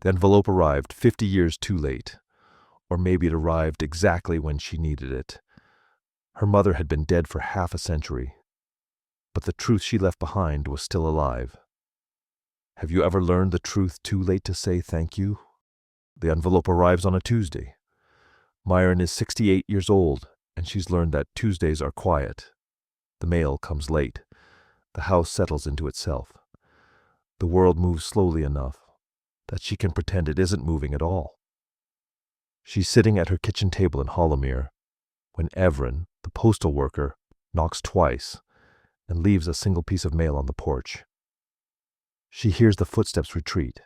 The envelope arrived 50 years too late, or maybe it arrived exactly when she needed it. Her mother had been dead for half a century, but the truth she left behind was still alive. Have you ever learned the truth too late to say thank you? The envelope arrives on a Tuesday. Myron is 68 years old, and she's learned that Tuesdays are quiet. The mail comes late. The house settles into itself. The world moves slowly enough that she can pretend it isn't moving at all. She's sitting at her kitchen table in Hollowmere when Evren, the postal worker, knocks twice and leaves a single piece of mail on the porch. She hears the footsteps retreat.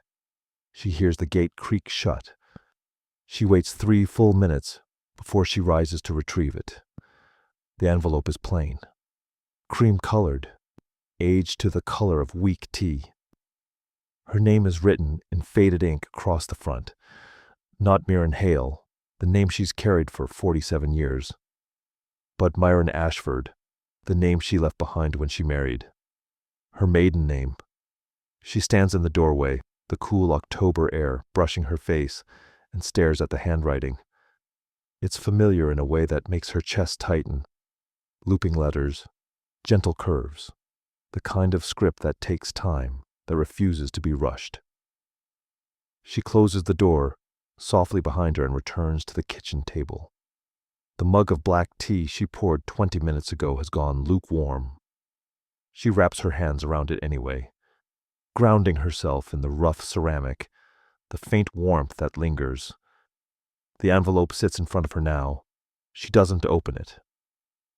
She hears the gate creak shut. She waits 3 full minutes before she rises to retrieve it. The envelope is plain, cream-colored, aged to the color of weak tea. Her name is written in faded ink across the front. Not Myron Hale, the name she's carried for 47 years, but Myron Ashford, the name she left behind when she married. Her maiden name. She stands in the doorway, the cool October air brushing her face, and stares at the handwriting. It's familiar in a way that makes her chest tighten. Looping letters, gentle curves, the kind of script that takes time, that refuses to be rushed. She closes the door softly behind her and returns to the kitchen table. The mug of black tea she poured 20 minutes ago has gone lukewarm. She wraps her hands around it anyway, grounding herself in the rough ceramic, the faint warmth that lingers. The envelope sits in front of her now. She doesn't open it.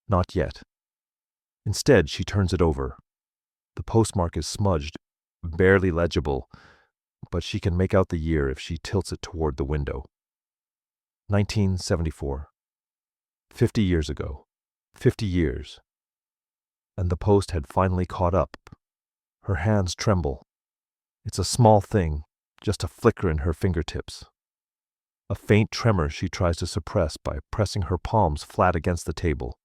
Not yet. Instead, she turns it over. The postmark is smudged, barely legible, but she can make out the year if she tilts it toward the window. 1974. 50 years ago. 50 years. And the post had finally caught up. Her hands tremble. It's a small thing, just a flicker in her fingertips. A faint tremor she tries to suppress by pressing her palms flat against the table.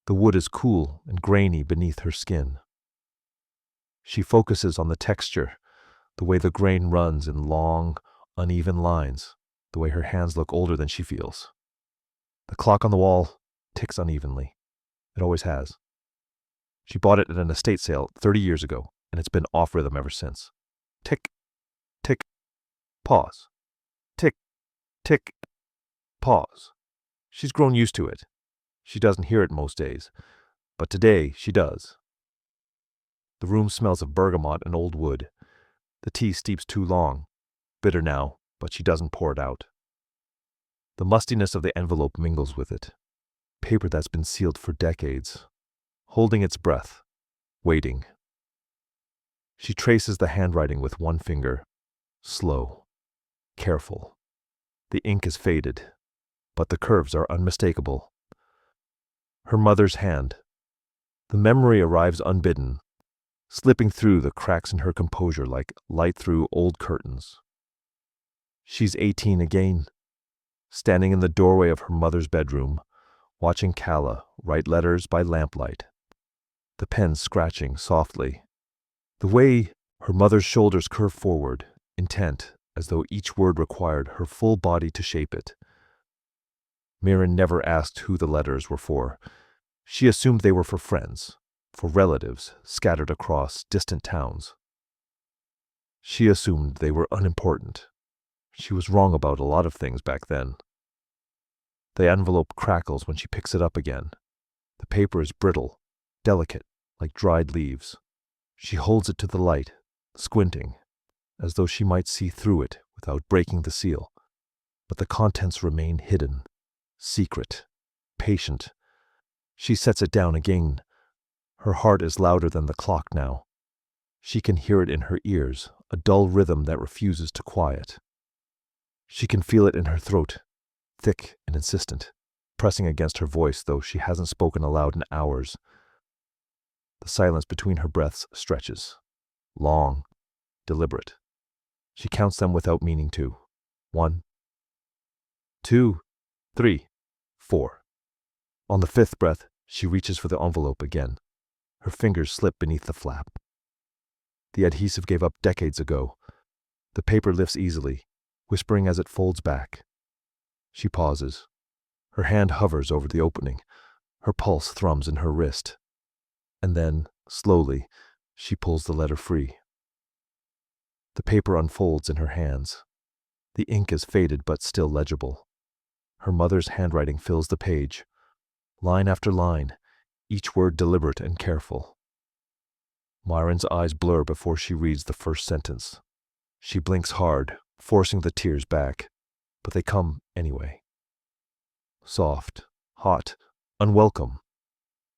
The wood is cool and grainy beneath her skin. She focuses on the texture, the way the grain runs in long, uneven lines, the way her hands look older than she feels. The clock on the wall ticks unevenly. It always has. She bought it at an estate sale 30 years ago, and it's been off rhythm ever since. Tick, tick, pause. Tick, tick, pause. She's grown used to it. She doesn't hear it most days, but today she does. The room smells of bergamot and old wood. The tea steeps too long. Bitter now, but she doesn't pour it out. The mustiness of the envelope mingles with it. Paper that's been sealed for decades. Holding its breath. Waiting. She traces the handwriting with one finger. Slow. Careful. The ink is faded, but the curves are unmistakable. Her mother's hand. The memory arrives unbidden, slipping through the cracks in her composure like light through old curtains. She's 18 again, standing in the doorway of her mother's bedroom, watching Calla write letters by lamplight, the pen scratching softly. The way her mother's shoulders curve forward, intent, as though each word required her full body to shape it. Myron never asked who the letters were for. She assumed they were for friends, for relatives scattered across distant towns. She assumed they were unimportant. She was wrong about a lot of things back then. The envelope crackles when she picks it up again. The paper is brittle, delicate, like dried leaves. She holds it to the light, squinting, as though she might see through it without breaking the seal. But the contents remain hidden, secret, patient. She sets it down again. Her heart is louder than the clock now. She can hear it in her ears, a dull rhythm that refuses to quiet. She can feel it in her throat, thick and insistent, pressing against her voice though she hasn't spoken aloud in hours. The silence between her breaths stretches, long, deliberate. She counts them without meaning to. 1, 2, 3, 4. On the 5th breath, she reaches for the envelope again. Her fingers slip beneath the flap. The adhesive gave up decades ago. The paper lifts easily, whispering as it folds back. She pauses. Her hand hovers over the opening. Her pulse thrums in her wrist. And then, slowly, she pulls the letter free. The paper unfolds in her hands. The ink is faded but still legible. Her mother's handwriting fills the page, line after line, each word deliberate and careful. Myron's eyes blur before she reads the first sentence. She blinks hard, forcing the tears back, but they come anyway. Soft, hot, unwelcome.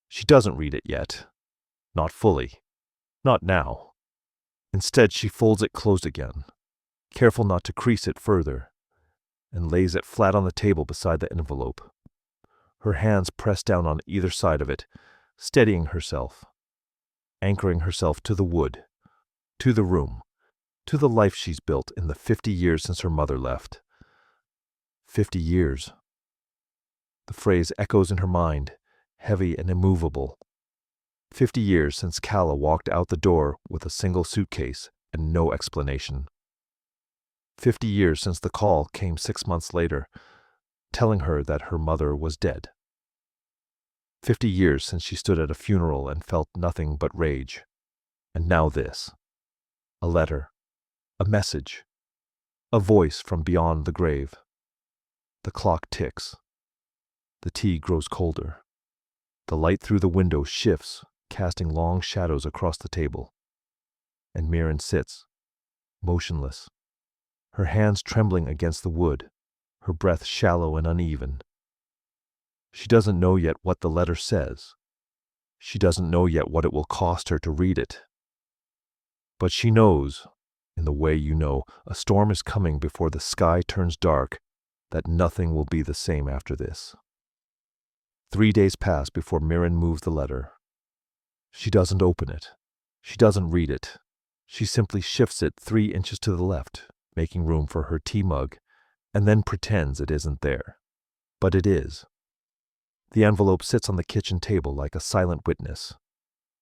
She doesn't read it yet. Not fully. Not now. Instead, she folds it closed again, careful not to crease it further, and lays it flat on the table beside the envelope. Her hands press down on either side of it, steadying herself, anchoring herself to the wood, to the room, to the life she's built in the 50 years since her mother left. 50 years. The phrase echoes in her mind, heavy and immovable. 50 years since Calla walked out the door with a single suitcase and no explanation. 50 years since the call came 6 months later, telling her that her mother was dead. 50 years since she stood at a funeral and felt nothing but rage. And now this. A letter. A message. A voice from beyond the grave. The clock ticks. The tea grows colder. The light through the window shifts, casting long shadows across the table. And Mirren sits, motionless, her hands trembling against the wood, her breath shallow and uneven. She doesn't know yet what the letter says. She doesn't know yet what it will cost her to read it. But she knows, in the way you know a storm is coming before the sky turns dark, that nothing will be the same after this. 3 days pass before Mirren moves the letter. She doesn't open it. She doesn't read it. She simply shifts it 3 inches to the left, making room for her tea mug, and then pretends it isn't there. But it is. The envelope sits on the kitchen table like a silent witness.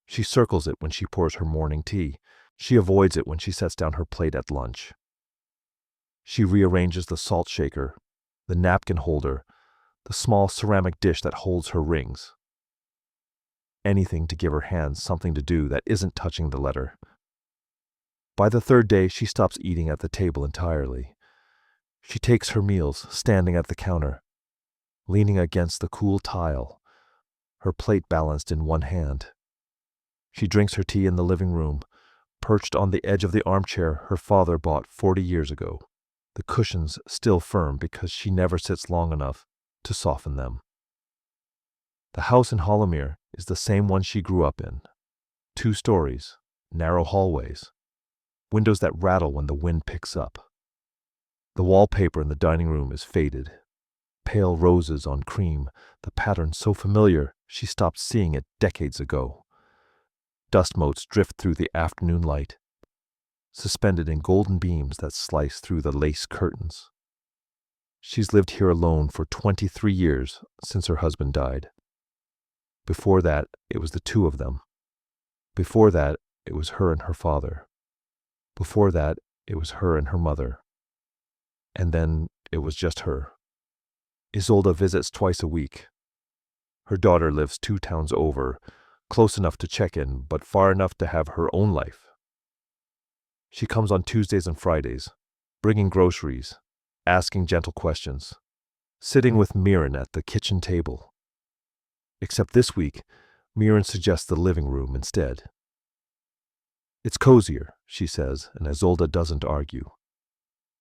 She circles it when she pours her morning tea. She avoids it when she sets down her plate at lunch. She rearranges the salt shaker, the napkin holder, the small ceramic dish that holds her rings. Anything to give her hands something to do that isn't touching the letter. By the 3rd day, she stops eating at the table entirely. She takes her meals standing at the counter, leaning against the cool tile, her plate balanced in one hand. She drinks her tea in the living room, perched on the edge of the armchair her father bought 40 years ago, the cushions still firm because she never sits long enough to soften them. The house in Hollowmere is the same one she grew up in. 2 stories, narrow hallways, windows that rattle when the wind picks up. The wallpaper in the dining room is faded. Pale roses on cream, the pattern so familiar she stopped seeing it decades ago. Dust motes drift through the afternoon light, suspended in golden beams that slice through the lace curtains. She's lived here alone for 23 years since her husband died. Before that, it was the 2 of them. Before that, it was her and her father. Before that, it was her and her mother. And then it was just her. Isolde visits twice a week. Her daughter lives 2 towns over, close enough to check in, but far enough to have her own life. She comes on Tuesdays and Fridays, bringing groceries, asking gentle questions, sitting with Mirren at the kitchen table. Except this week, Mirren suggests the living room instead. It's cozier, she says, and Isolde doesn't argue.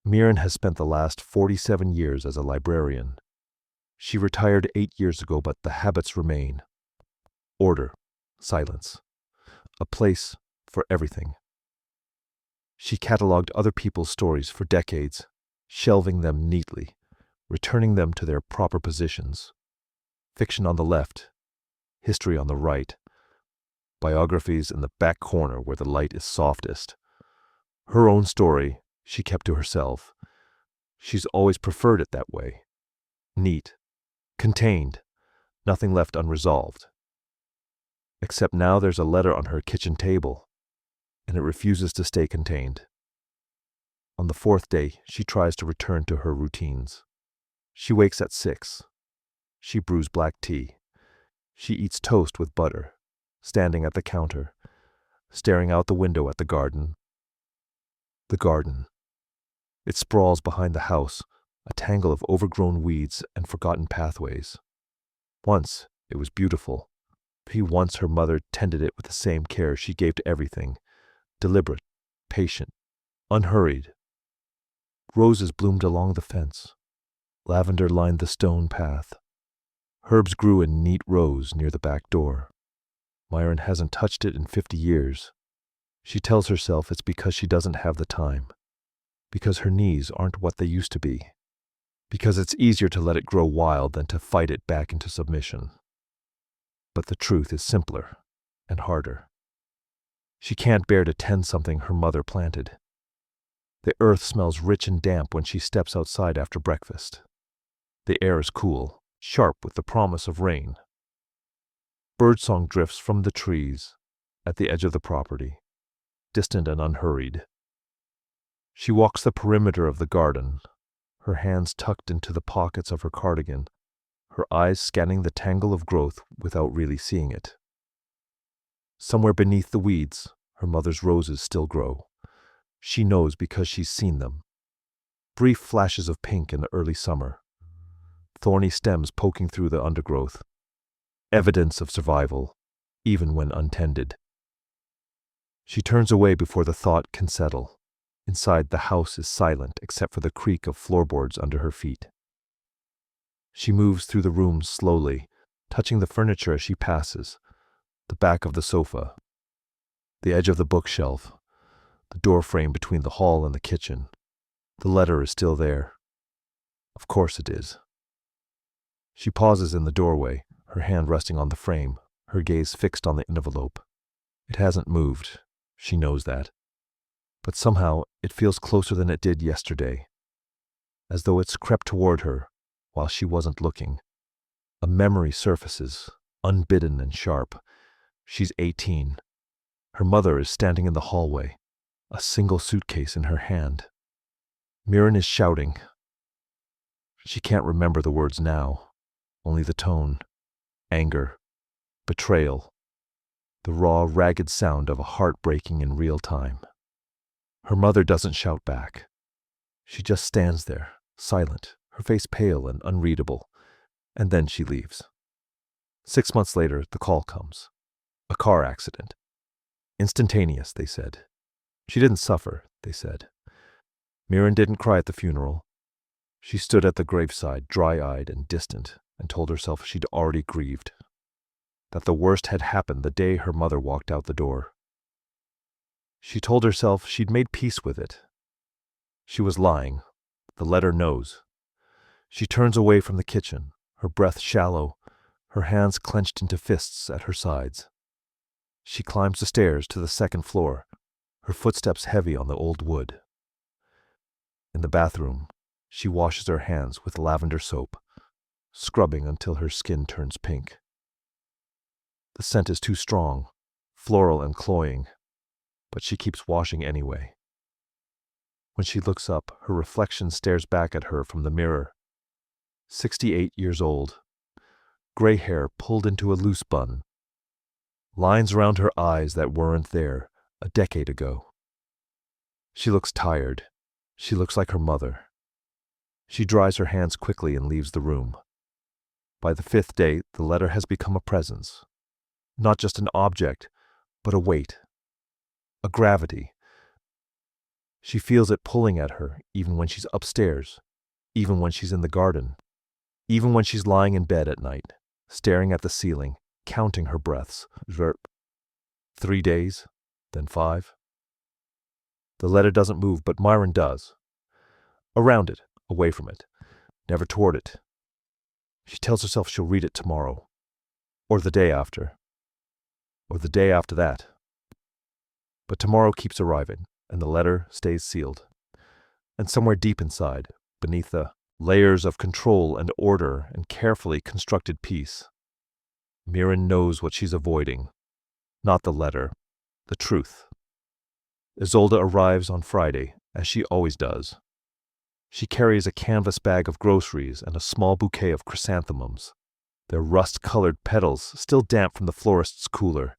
Mirren has spent the last 47 years as a librarian. She retired 8 years ago, but the habits remain. Order, silence, a place for everything. She catalogued other people's stories for decades, shelving them neatly, returning them to their proper positions. Fiction on the left, history on the right, biographies in the back corner where the light is softest. Her own story she kept to herself. She's always preferred it that way. Neat, contained, nothing left unresolved. Except now there's a letter on her kitchen table, and it refuses to stay contained. On the fourth day, she tries to return to her routines. She wakes at 6. She brews black tea. She eats toast with butter, standing at the counter, staring out the window at the garden. The garden. It sprawls behind the house, a tangle of overgrown weeds and forgotten pathways. Once, it was beautiful. Once her mother tended it with the same care she gave to everything, deliberate, patient, unhurried. Roses bloomed along the fence. Lavender lined the stone path. Herbs grew in neat rows near the back door. Myron hasn't touched it in 50 years. She tells herself it's because she doesn't have the time, because her knees aren't what they used to be, because it's easier to let it grow wild than to fight it back into submission. But the truth is simpler and harder. She can't bear to tend something her mother planted. The earth smells rich and damp when she steps outside after breakfast. The air is cool, sharp with the promise of rain. Birdsong drifts from the trees at the edge of the property, distant and unhurried. She walks the perimeter of the garden, her hands tucked into the pockets of her cardigan, her eyes scanning the tangle of growth without really seeing it. Somewhere beneath the weeds, her mother's roses still grow. She knows because she's seen them. Brief flashes of pink in the early summer, thorny stems poking through the undergrowth. Evidence of survival, even when untended. She turns away before the thought can settle. Inside, the house is silent except for the creak of floorboards under her feet. She moves through the room slowly, touching the furniture as she passes, the back of the sofa, the edge of the bookshelf, the door frame between the hall and the kitchen. The letter is still there. Of course it is. She pauses in the doorway, her hand resting on the frame, her gaze fixed on the envelope. It hasn't moved. She knows that. But somehow it feels closer than it did yesterday, as though it's crept toward her while she wasn't looking. A memory surfaces, unbidden and sharp. She's 18. Her mother is standing in the hallway, a single suitcase in her hand. Myron is shouting. She can't remember the words now, only the tone. Anger, betrayal, the raw, ragged sound of a heart breaking in real time. Her mother doesn't shout back. She just stands there, silent, her face pale and unreadable, and then she leaves. 6 months later, the call comes. A car accident. Instantaneous, they said. She didn't suffer, they said. Myron didn't cry at the funeral. She stood at the graveside, dry-eyed and distant, and told herself she'd already grieved, that the worst had happened the day her mother walked out the door. She told herself she'd made peace with it. She was lying. The letter knows. She turns away from the kitchen, her breath shallow, her hands clenched into fists at her sides. She climbs the stairs to the second floor, her footsteps heavy on the old wood. In the bathroom, she washes her hands with lavender soap, scrubbing until her skin turns pink. The scent is too strong, floral and cloying, but she keeps washing anyway. When she looks up, her reflection stares back at her from the mirror. 68 years old, gray hair pulled into a loose bun, lines around her eyes that weren't there a decade ago. She looks tired. She looks like her mother. She dries her hands quickly and leaves the room. By the 5th day, the letter has become a presence. Not just an object, but a weight, a gravity. She feels it pulling at her even when she's upstairs, even when she's in the garden, even when she's lying in bed at night, staring at the ceiling, counting her breaths. 3 days, then 5. The letter doesn't move, but Myron does. Around it, away from it, never toward it. She tells herself she'll read it tomorrow, or the day after, or the day after that. But tomorrow keeps arriving, and the letter stays sealed. And somewhere deep inside, beneath the layers of control and order and carefully constructed peace, Myron knows what she's avoiding. Not the letter, the truth. Isolde arrives on Friday, as she always does. She carries a canvas bag of groceries and a small bouquet of chrysanthemums, their rust-colored petals still damp from the florist's cooler.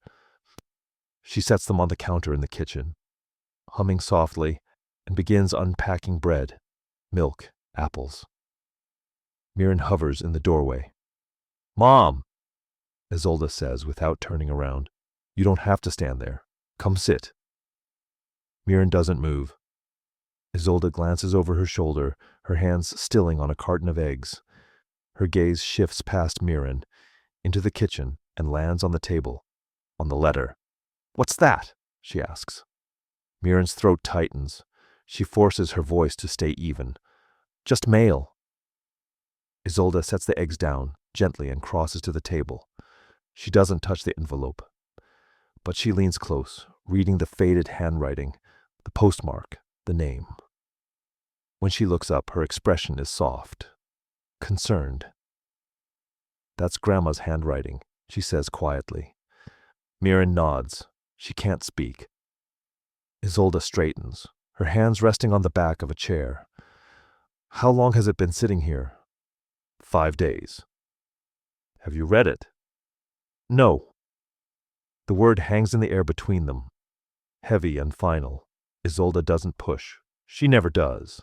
She sets them on the counter in the kitchen, humming softly, and begins unpacking bread, milk, apples. Mirren hovers in the doorway. "Mom," Isolde says without turning around. "You don't have to stand there. Come sit." Mirren doesn't move. Isolde glances over her shoulder, her hands stilling on a carton of eggs. Her gaze shifts past Mirren, into the kitchen, and lands on the table, on the letter. "What's that?" she asks. Mirren's throat tightens. She forces her voice to stay even. "Just mail." Isolde sets the eggs down, gently, and crosses to the table. She doesn't touch the envelope, but she leans close, reading the faded handwriting, the postmark, the name. When she looks up, her expression is soft, concerned. "That's Grandma's handwriting," she says quietly. Mirren nods. She can't speak. Isolde straightens, her hands resting on the back of a chair. "How long has it been sitting here?" 5 days. "Have you read it?" "No." The word hangs in the air between them, heavy and final. Isolde doesn't push. She never does.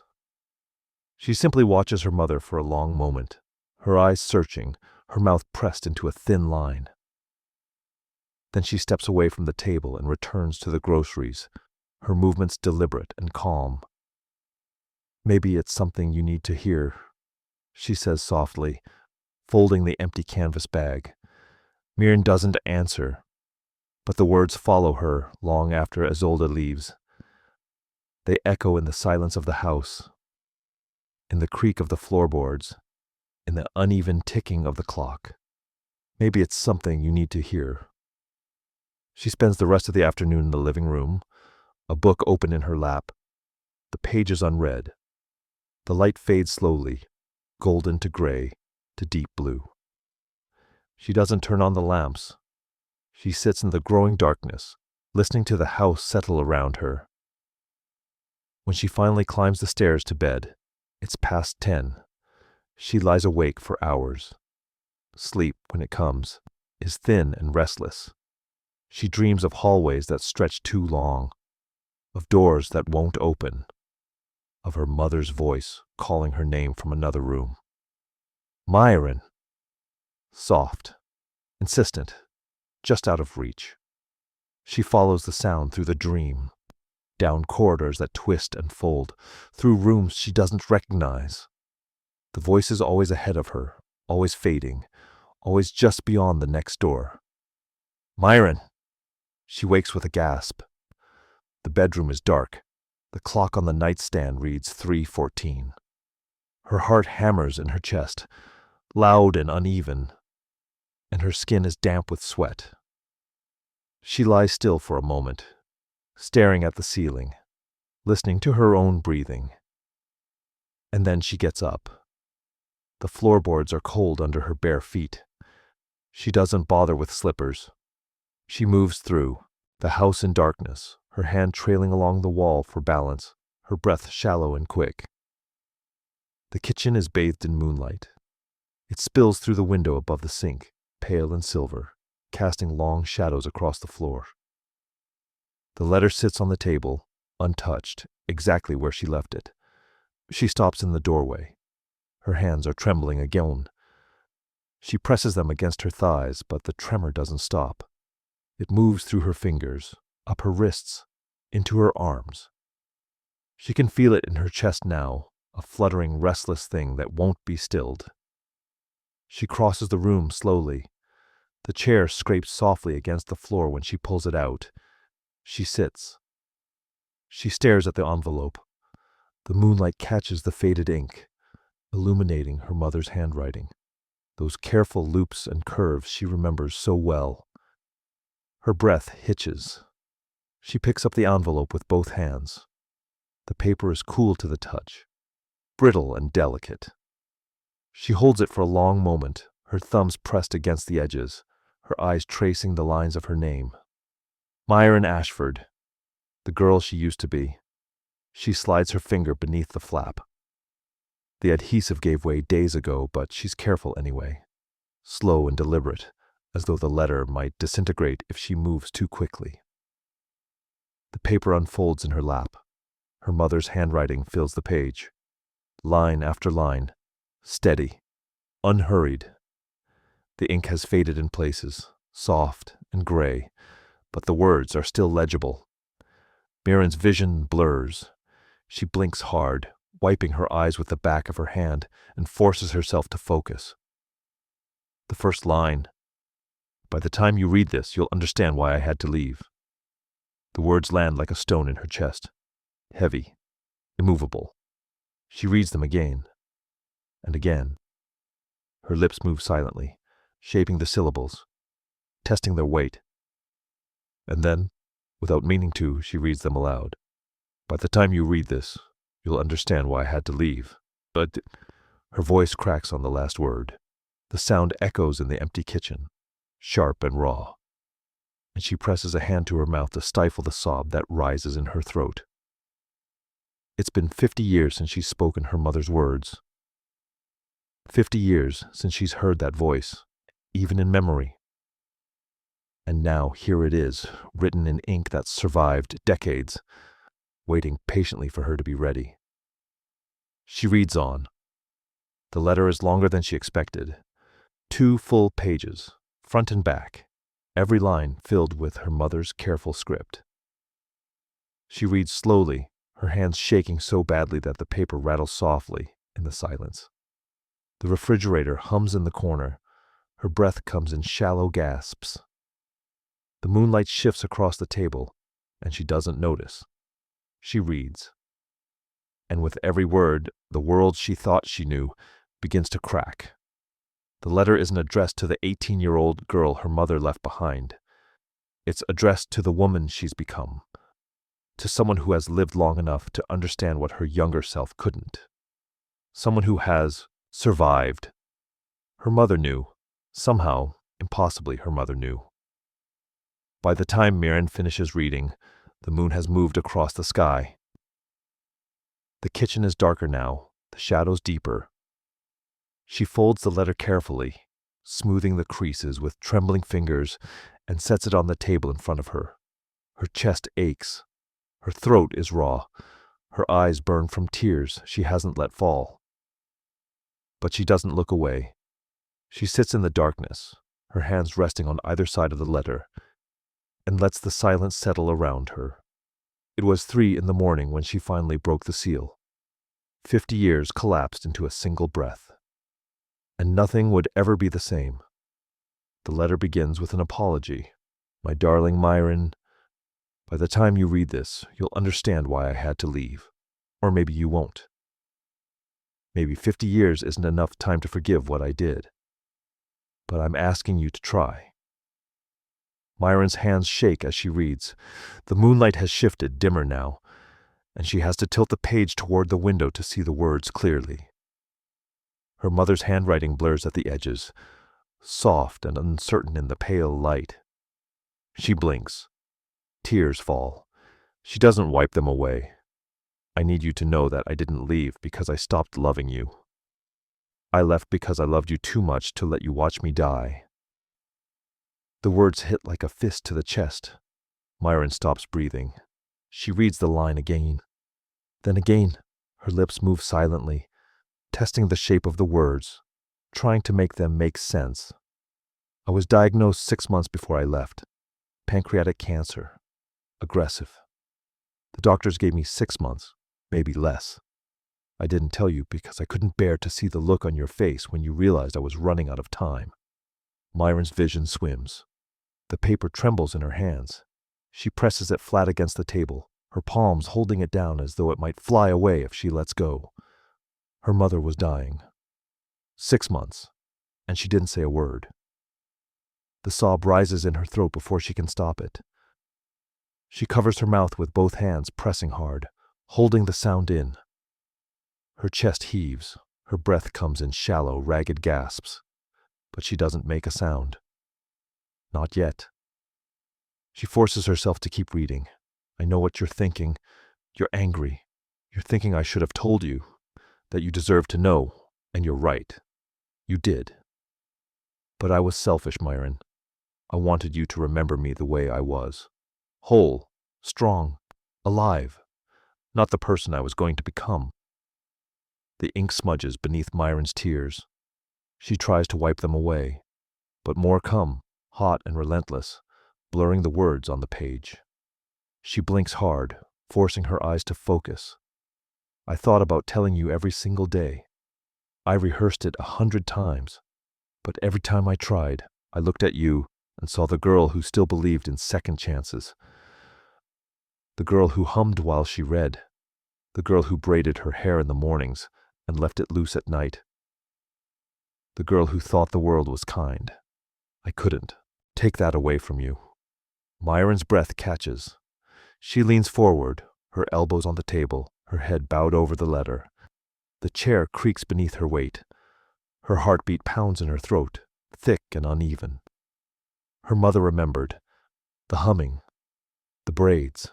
She simply watches her mother for a long moment, her eyes searching, her mouth pressed into a thin line. Then she steps away from the table and returns to the groceries, her movements deliberate and calm. "Maybe it's something you need to hear," she says softly, folding the empty canvas bag. Mirren doesn't answer, but the words follow her long after Isolde leaves. They echo in the silence of the house, in the creak of the floorboards, in the uneven ticking of the clock. Maybe it's something you need to hear. She spends the rest of the afternoon in the living room, a book open in her lap, the pages unread. The light fades slowly, golden to gray, to deep blue. She doesn't turn on the lamps. She sits in the growing darkness, listening to the house settle around her. When she finally climbs the stairs to bed, it's past 10. She lies awake for hours. Sleep, when it comes, is thin and restless. She dreams of hallways that stretch too long, of doors that won't open, of her mother's voice calling her name from another room. "Myron!" Soft, insistent, just out of reach. She follows the sound through the dream, down corridors that twist and fold, through rooms she doesn't recognize. The voice is always ahead of her, always fading, always just beyond the next door. "Myron!" She wakes with a gasp. The bedroom is dark. The clock on the nightstand reads 3:14. Her heart hammers in her chest, loud and uneven, and her skin is damp with sweat. She lies still for a moment, staring at the ceiling, listening to her own breathing. And then she gets up. The floorboards are cold under her bare feet. She doesn't bother with slippers. She moves through, the house in darkness, her hand trailing along the wall for balance, her breath shallow and quick. The kitchen is bathed in moonlight. It spills through the window above the sink, pale and silver, casting long shadows across the floor. The letter sits on the table, untouched, exactly where she left it. She stops in the doorway. Her hands are trembling again. She presses them against her thighs, but the tremor doesn't stop. It moves through her fingers, up her wrists, into her arms. She can feel it in her chest now, a fluttering, restless thing that won't be stilled. She crosses the room slowly. The chair scrapes softly against the floor when she pulls it out. She sits. She stares at the envelope. The moonlight catches the faded ink, illuminating her mother's handwriting, those careful loops and curves she remembers so well. Her breath hitches. She picks up the envelope with both hands. The paper is cool to the touch, brittle and delicate. She holds it for a long moment, her thumbs pressed against the edges, her eyes tracing the lines of her name. Myron Ashford, the girl she used to be. She slides her finger beneath the flap. The adhesive gave way days ago, but she's careful anyway. Slow and deliberate, as though the letter might disintegrate if she moves too quickly. The paper unfolds in her lap. Her mother's handwriting fills the page. Line after line. Steady. Unhurried. The ink has faded in places, soft and gray, but the words are still legible. Mirren's vision blurs. She blinks hard, wiping her eyes with the back of her hand, and forces herself to focus. The first line. By the time you read this, you'll understand why I had to leave. The words land like a stone in her chest. Heavy. Immovable. She reads them again. And again. Her lips move silently, shaping the syllables, testing their weight. And then, without meaning to, she reads them aloud. By the time you read this, you'll understand why I had to leave. But her voice cracks on the last word. The sound echoes in the empty kitchen, sharp and raw. And she presses a hand to her mouth to stifle the sob that rises in her throat. It's been 50 years since she's spoken her mother's words. 50 years since she's heard that voice, even in memory. And now here it is, written in ink that's survived decades, waiting patiently for her to be ready. She reads on. The letter is longer than she expected. 2 full pages, front and back, every line filled with her mother's careful script. She reads slowly, her hands shaking so badly that the paper rattles softly in the silence. The refrigerator hums in the corner. Her breath comes in shallow gasps. The moonlight shifts across the table, and she doesn't notice. She reads. And with every word, the world she thought she knew begins to crack. The letter isn't addressed to the 18-year-old girl her mother left behind. It's addressed to the woman she's become, to someone who has lived long enough to understand what her younger self couldn't. Someone who has survived. Her mother knew. Somehow, impossibly, her mother knew. By the time Mirren finishes reading, the moon has moved across the sky. The kitchen is darker now, the shadows deeper. She folds the letter carefully, smoothing the creases with trembling fingers, and sets it on the table in front of her. Her chest aches. Her throat is raw. Her eyes burn from tears she hasn't let fall. But she doesn't look away. She sits in the darkness, her hands resting on either side of the letter, and lets the silence settle around her. It was 3 a.m. when she finally broke the seal. 50 years collapsed into a single breath. And nothing would ever be the same. The letter begins with an apology. My darling Myron, by the time you read this, you'll understand why I had to leave. Or maybe you won't. Maybe 50 years isn't enough time to forgive what I did. But I'm asking you to try. Myron's hands shake as she reads. The moonlight has shifted, dimmer now, and she has to tilt the page toward the window to see the words clearly. Her mother's handwriting blurs at the edges, soft and uncertain in the pale light. She blinks. Tears fall. She doesn't wipe them away. I need you to know that I didn't leave because I stopped loving you. I left because I loved you too much to let you watch me die. The words hit like a fist to the chest. Myron stops breathing. She reads the line again. Then again, her lips move silently, testing the shape of the words, trying to make them make sense. I was diagnosed 6 months before I left. Pancreatic cancer. Aggressive. The doctors gave me 6 months, maybe less. I didn't tell you because I couldn't bear to see the look on your face when you realized I was running out of time. Myron's vision swims. The paper trembles in her hands. She presses it flat against the table, her palms holding it down as though it might fly away if she lets go. Her mother was dying. 6 months, and she didn't say a word. The sob rises in her throat before she can stop it. She covers her mouth with both hands, pressing hard, holding the sound in. Her chest heaves, her breath comes in shallow, ragged gasps, but she doesn't make a sound. Not yet. She forces herself to keep reading. I know what you're thinking. You're angry. You're thinking I should have told you, that you deserve to know, and you're right. You did. But I was selfish, Myron. I wanted you to remember me the way I was. Whole, strong, alive, not the person I was going to become. The ink smudges beneath Myron's tears. She tries to wipe them away, but more come, hot and relentless, blurring the words on the page. She blinks hard, forcing her eyes to focus. I thought about telling you every single day. I rehearsed it 100 times, but every time I tried, I looked at you and saw the girl who still believed in second chances. The girl who hummed while she read. The girl who braided her hair in the mornings and left it loose at night. The girl who thought the world was kind. I couldn't take that away from you. Myron's breath catches. She leans forward, her elbows on the table, her head bowed over the letter. The chair creaks beneath her weight. Her heartbeat pounds in her throat, thick and uneven. Her mother remembered. The humming, the braids,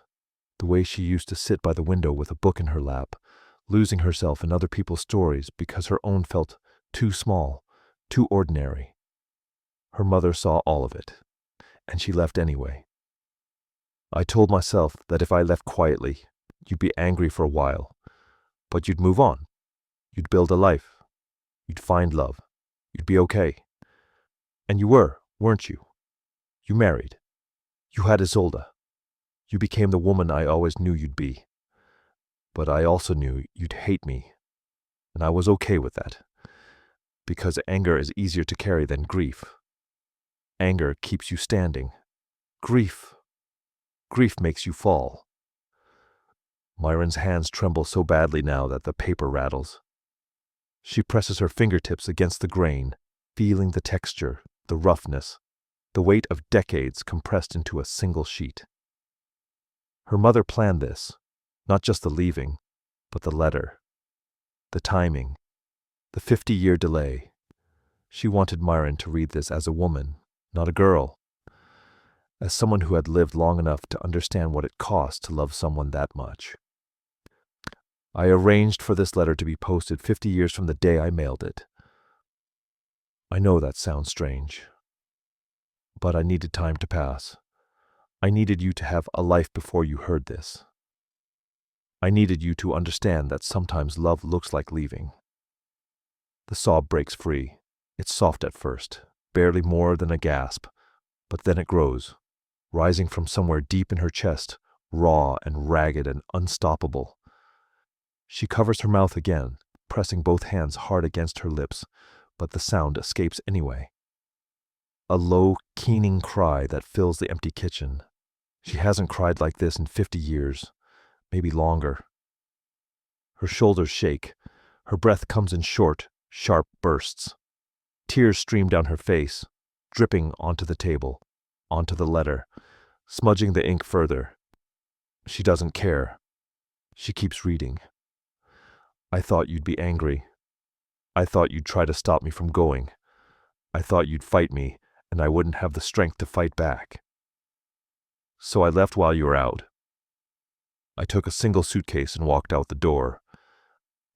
the way she used to sit by the window with a book in her lap, losing herself in other people's stories because her own felt too small, too ordinary. Her mother saw all of it, and she left anyway. I told myself that if I left quietly, you'd be angry for a while, but you'd move on. You'd build a life. You'd find love. You'd be okay. And you were, weren't you? You married. You had Isolde. You became the woman I always knew you'd be. But I also knew you'd hate me, and I was okay with that, because anger is easier to carry than grief. Anger keeps you standing. Grief makes you fall. Myron's hands tremble so badly now that the paper rattles. She presses her fingertips against the grain, feeling the texture, the roughness, the weight of decades compressed into a single sheet. Her mother planned this, not just the leaving, but the letter, the timing, the 50-year delay. She wanted Myron to read this as a woman, not a girl, as someone who had lived long enough to understand what it cost to love someone that much. I arranged for this letter to be posted 50 years from the day I mailed it. I know that sounds strange, but I needed time to pass. I needed you to have a life before you heard this. I needed you to understand that sometimes love looks like leaving. The sob breaks free. It's soft at first, barely more than a gasp, but then it grows, rising from somewhere deep in her chest, raw and ragged and unstoppable. She covers her mouth again, pressing both hands hard against her lips, but the sound escapes anyway. A low, keening cry that fills the empty kitchen. She hasn't cried like this in 50 years, maybe longer. Her shoulders shake. Her breath comes in short, sharp bursts. Tears stream down her face, dripping onto the table, onto the letter, smudging the ink further. She doesn't care. She keeps reading. I thought you'd be angry. I thought you'd try to stop me from going. I thought you'd fight me, and I wouldn't have the strength to fight back. So I left while you were out. I took a single suitcase and walked out the door.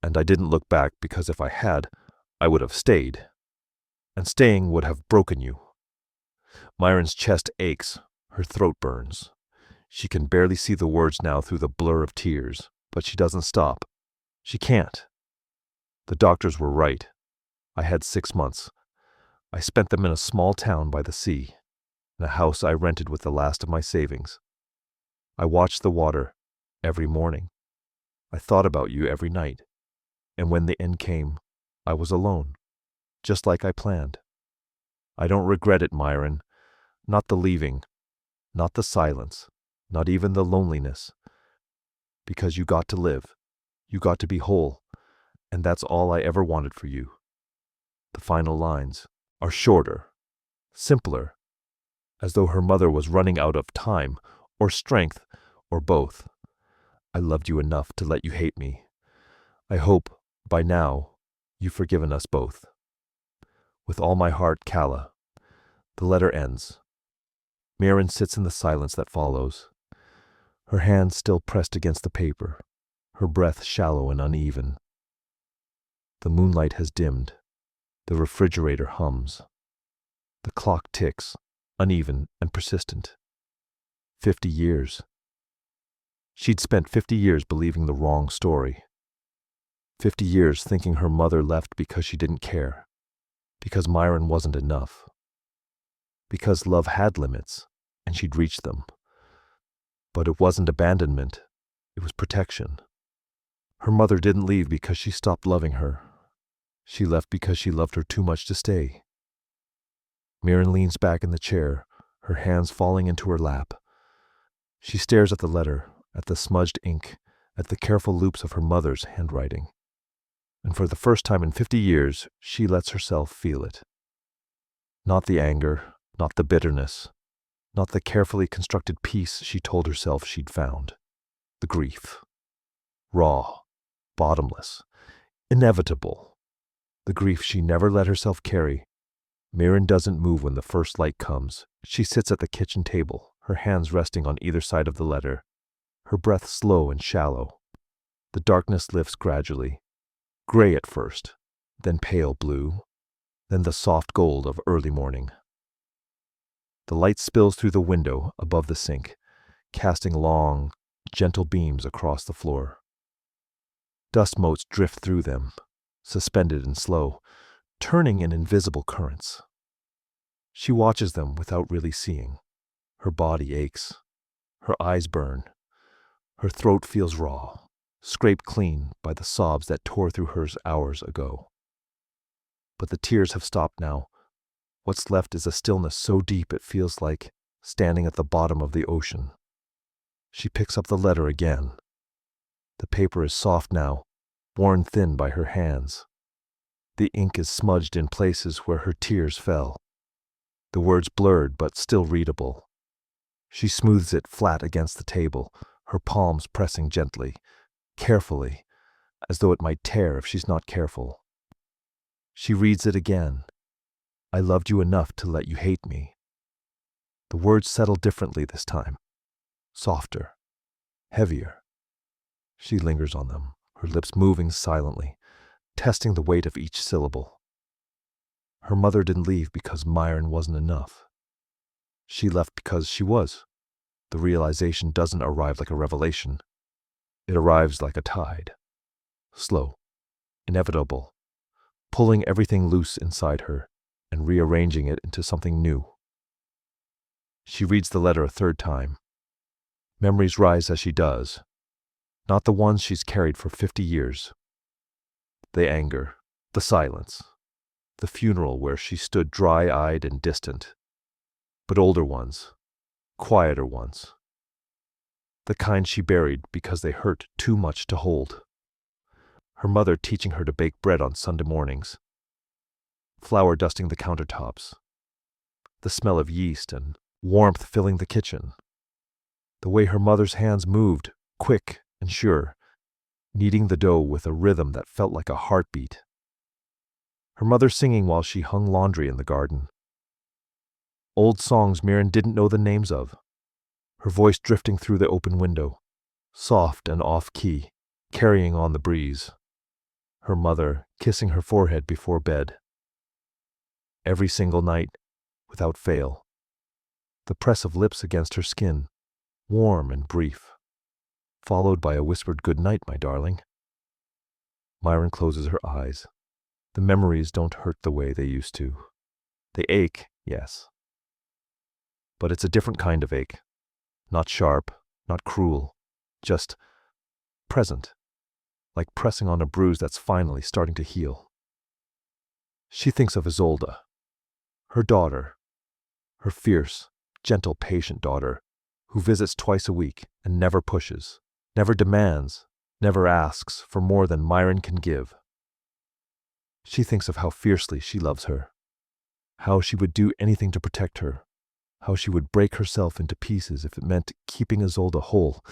And I didn't look back because if I had, I would have stayed. And staying would have broken you. Myron's chest aches. Her throat burns. She can barely see the words now through the blur of tears, but she doesn't stop. She can't. The doctors were right. I had 6 months. I spent them in a small town by the sea, in a house I rented with the last of my savings. I watched the water every morning. I thought about you every night. And when the end came, I was alone, just like I planned. I don't regret it, Myron. Not the leaving, not the silence, not even the loneliness. Because you got to live. You got to be whole. And that's all I ever wanted for you. The final lines are shorter, simpler, as though her mother was running out of time, or strength, or both. I loved you enough to let you hate me. I hope, by now, you've forgiven us both. With all my heart, Calla. The letter ends. Myron sits in the silence that follows, her hands still pressed against the paper, her breath shallow and uneven. The moonlight has dimmed. The refrigerator hums. The clock ticks, uneven and persistent. 50 years. She'd spent 50 years believing the wrong story. 50 years thinking her mother left because she didn't care, because Myron wasn't enough, because love had limits and she'd reached them. But it wasn't abandonment, it was protection. Her mother didn't leave because she stopped loving her. She left because she loved her too much to stay. Mirren leans back in the chair, her hands falling into her lap. She stares at the letter, at the smudged ink, at the careful loops of her mother's handwriting. And for the first time in 50 years, she lets herself feel it. Not the anger, not the bitterness, not the carefully constructed peace she told herself she'd found. The grief. Raw, bottomless, inevitable. The grief she never let herself carry. Mirren doesn't move when the first light comes. She sits at the kitchen table, her hands resting on either side of the letter, her breath slow and shallow. The darkness lifts gradually, gray at first, then pale blue, then the soft gold of early morning. The light spills through the window above the sink, casting long, gentle beams across the floor. Dust motes drift through them, suspended and slow, turning in invisible currents. She watches them without really seeing. Her body aches. Her eyes burn. Her throat feels raw, scraped clean by the sobs that tore through hers hours ago. But the tears have stopped now. What's left is a stillness so deep it feels like standing at the bottom of the ocean. She picks up the letter again. The paper is soft now, worn thin by her hands. The ink is smudged in places where her tears fell. The words blurred but still readable. She smooths it flat against the table, her palms pressing gently, carefully, as though it might tear if she's not careful. She reads it again. I loved you enough to let you hate me. The words settle differently this time. Softer, heavier. She lingers on them, her lips moving silently, testing the weight of each syllable. Her mother didn't leave because Myron wasn't enough. She left because she was. The realization doesn't arrive like a revelation. It arrives like a tide. Slow, inevitable, pulling everything loose inside her and rearranging it into something new. She reads the letter a third time. Memories rise as she does, not the ones she's carried for 50 years. The anger, the silence, the funeral where she stood dry-eyed and distant, but older ones, quieter ones. The kind she buried because they hurt too much to hold. Her mother teaching her to bake bread on Sunday mornings. Flour dusting the countertops. The smell of yeast and warmth filling the kitchen. The way her mother's hands moved, quick and sure, kneading the dough with a rhythm that felt like a heartbeat. Her mother singing while she hung laundry in the garden. Old songs Mirren didn't know the names of. Her voice drifting through the open window, soft and off-key, carrying on the breeze. Her mother kissing her forehead before bed. Every single night, without fail. The press of lips against her skin, warm and brief, followed by a whispered good night, my darling. Myron closes her eyes. The memories don't hurt the way they used to. They ache, yes. But it's a different kind of ache. Not sharp, not cruel, just present, like pressing on a bruise that's finally starting to heal. She thinks of Isolde, her daughter, her fierce, gentle, patient daughter, who visits twice a week and never pushes, never demands, never asks for more than Myron can give. She thinks of how fiercely she loves her, how she would do anything to protect her, how she would break herself into pieces if it meant keeping Isolde whole,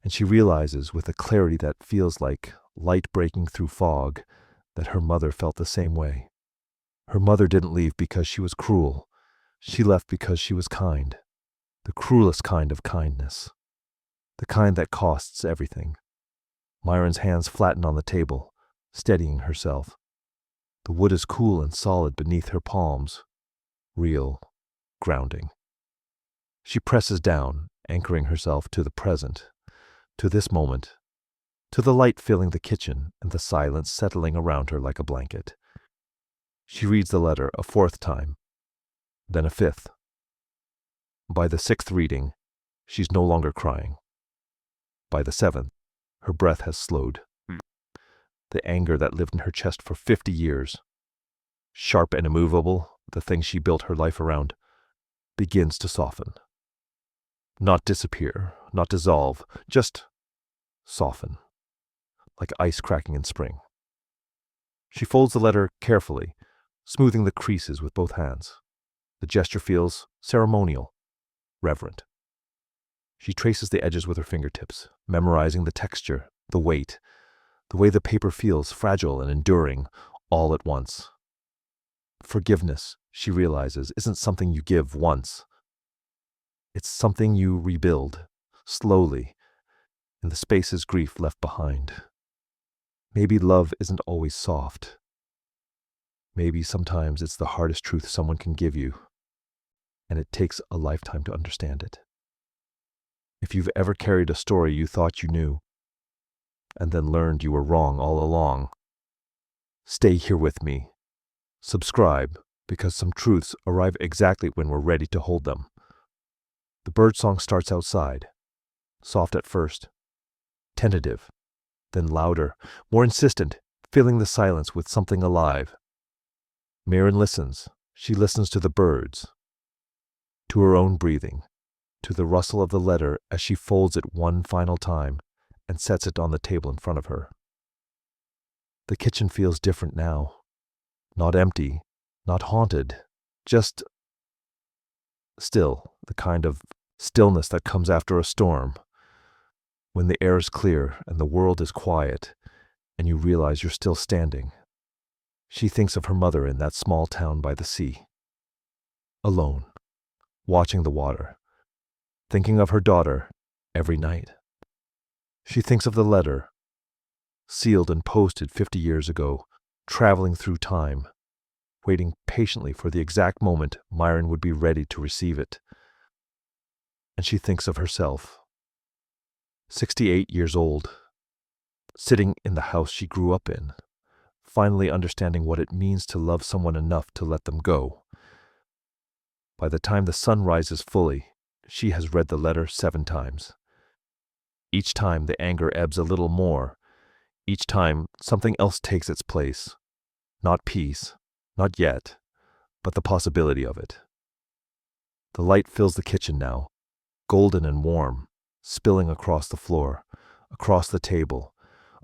and she realizes with a clarity that feels like light breaking through fog that her mother felt the same way. Her mother didn't leave because she was cruel. She left because she was kind. The cruelest kind of kindness. The kind that costs everything. Myron's hands flatten on the table, steadying herself. The wood is cool and solid beneath her palms. Real, grounding. She presses down, anchoring herself to the present, to this moment, to the light filling the kitchen and the silence settling around her like a blanket. She reads the letter a fourth time, then a fifth. By the sixth reading, she's no longer crying. By the seventh, her breath has slowed. The anger that lived in her chest for 50 years, sharp and immovable, the thing she built her life around, begins to soften. Not disappear, not dissolve, just soften, like ice cracking in spring. She folds the letter carefully, smoothing the creases with both hands. The gesture feels ceremonial, reverent. She traces the edges with her fingertips, memorizing the texture, the weight, the way the paper feels fragile and enduring, all at once. Forgiveness, she realizes, isn't something you give once. It's something you rebuild, slowly, in the spaces grief left behind. Maybe love isn't always soft. Maybe sometimes it's the hardest truth someone can give you, and it takes a lifetime to understand it. If you've ever carried a story you thought you knew, and then learned you were wrong all along, stay here with me. Subscribe, because some truths arrive exactly when we're ready to hold them. The birdsong starts outside, soft at first, tentative, then louder, more insistent, filling the silence with something alive. Myron listens. She listens to the birds, to her own breathing, to the rustle of the letter as she folds it one final time and sets it on the table in front of her. The kitchen feels different now. Not empty, not haunted, just still, the kind of stillness that comes after a storm, when the air is clear and the world is quiet, and you realize you're still standing. She thinks of her mother in that small town by the sea, alone, watching the water, thinking of her daughter every night. She thinks of the letter, sealed and posted 50 years ago, traveling through time, waiting patiently for the exact moment Myron would be ready to receive it. And she thinks of herself, 68 years old, sitting in the house she grew up in, finally understanding what it means to love someone enough to let them go. By the time the sun rises fully, she has read the letter 7 times. Each time the anger ebbs a little more. Each time something else takes its place. Not peace, not yet, but the possibility of it. The light fills the kitchen now, golden and warm, spilling across the floor, across the table,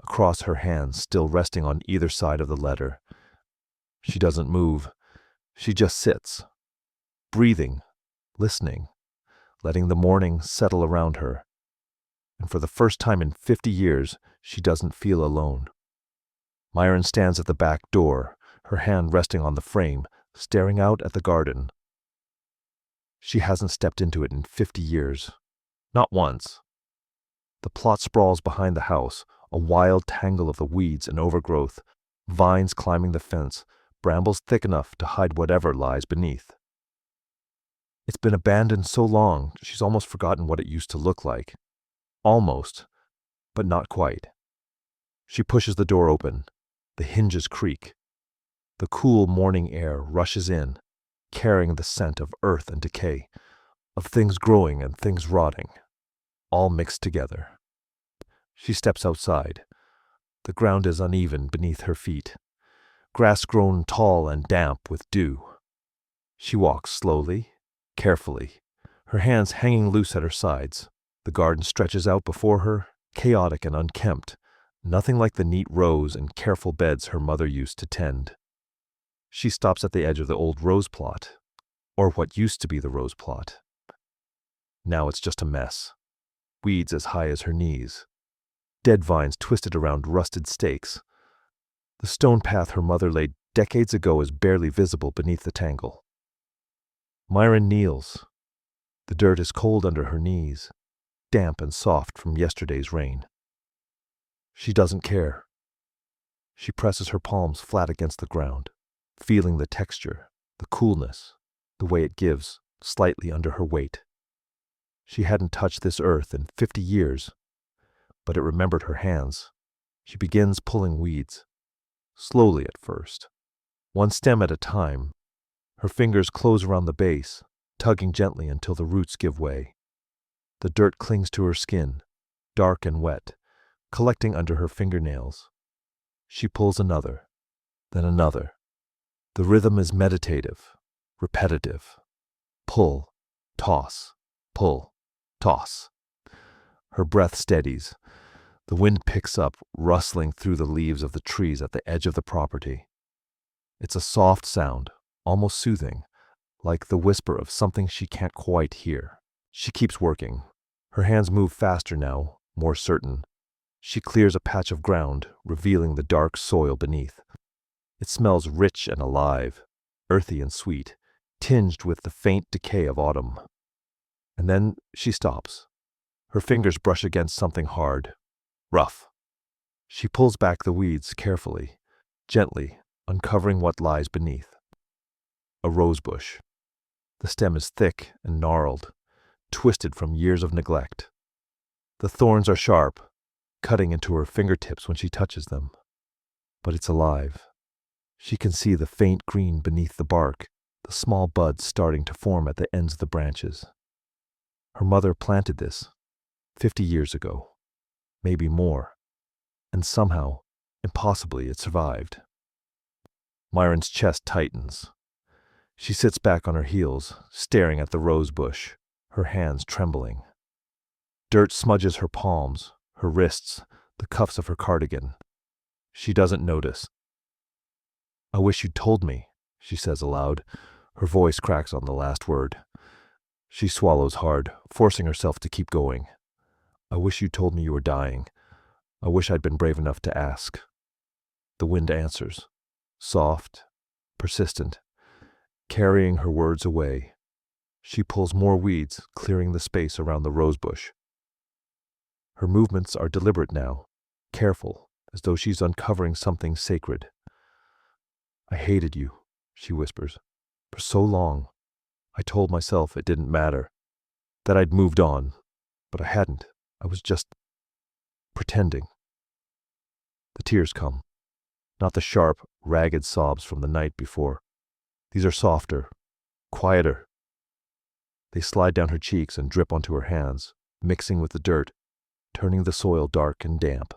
across her hands still resting on either side of the letter. She doesn't move. She just sits, breathing, listening, letting the morning settle around her. And for the first time in 50 years, she doesn't feel alone. Myron stands at the back door, her hand resting on the frame, staring out at the garden. She hasn't stepped into it in 50 years. Not once. The plot sprawls behind the house, a wild tangle of the weeds and overgrowth, vines climbing the fence, brambles thick enough to hide whatever lies beneath. It's been abandoned so long, she's almost forgotten what it used to look like. Almost, but not quite. She pushes the door open. The hinges creak. The cool morning air rushes in, carrying the scent of earth and decay, of things growing and things rotting, all mixed together. She steps outside. The ground is uneven beneath her feet, grass grown tall and damp with dew. She walks slowly, carefully, her hands hanging loose at her sides. The garden stretches out before her, chaotic and unkempt, nothing like the neat rows and careful beds her mother used to tend. She stops at the edge of the old rose plot, or what used to be the rose plot. Now it's just a mess. Weeds as high as her knees. Dead vines twisted around rusted stakes. The stone path her mother laid decades ago is barely visible beneath the tangle. Myron kneels. The dirt is cold under her knees, damp and soft from yesterday's rain. She doesn't care. She presses her palms flat against the ground, feeling the texture, the coolness, the way it gives, slightly under her weight. She hadn't touched this earth in 50 years, but it remembered her hands. She begins pulling weeds, slowly at first, one stem at a time. Her fingers close around the base, tugging gently until the roots give way. The dirt clings to her skin, dark and wet, collecting under her fingernails. She pulls another, then another. The rhythm is meditative, repetitive. Pull, toss, pull, toss. Her breath steadies. The wind picks up, rustling through the leaves of the trees at the edge of the property. It's a soft sound, almost soothing, like the whisper of something she can't quite hear. She keeps working. Her hands move faster now, more certain. She clears a patch of ground, revealing the dark soil beneath. It smells rich and alive, earthy and sweet, tinged with the faint decay of autumn. And then she stops. Her fingers brush against something hard, rough. She pulls back the weeds carefully, gently, uncovering what lies beneath. A rose bush. The stem is thick and gnarled, twisted from years of neglect. The thorns are sharp, cutting into her fingertips when she touches them. But it's alive. She can see the faint green beneath the bark, the small buds starting to form at the ends of the branches. Her mother planted this 50 years ago, maybe more, and somehow, impossibly, it survived. Myron's chest tightens. She sits back on her heels, staring at the rose bush, her hands trembling. Dirt smudges her palms, her wrists, the cuffs of her cardigan. She doesn't notice. "I wish you'd told me," she says aloud. Her voice cracks on the last word. She swallows hard, forcing herself to keep going. "I wish you told me you were dying. I wish I'd been brave enough to ask." The wind answers, soft, persistent, carrying her words away. She pulls more weeds, clearing the space around the rosebush. Her movements are deliberate now, careful, as though she's uncovering something sacred. "I hated you," she whispers. "For so long. I told myself it didn't matter, that I'd moved on, but I hadn't. I was just pretending." The tears come, not the sharp, ragged sobs from the night before. These are softer, quieter. They slide down her cheeks and drip onto her hands, mixing with the dirt, turning the soil dark and damp.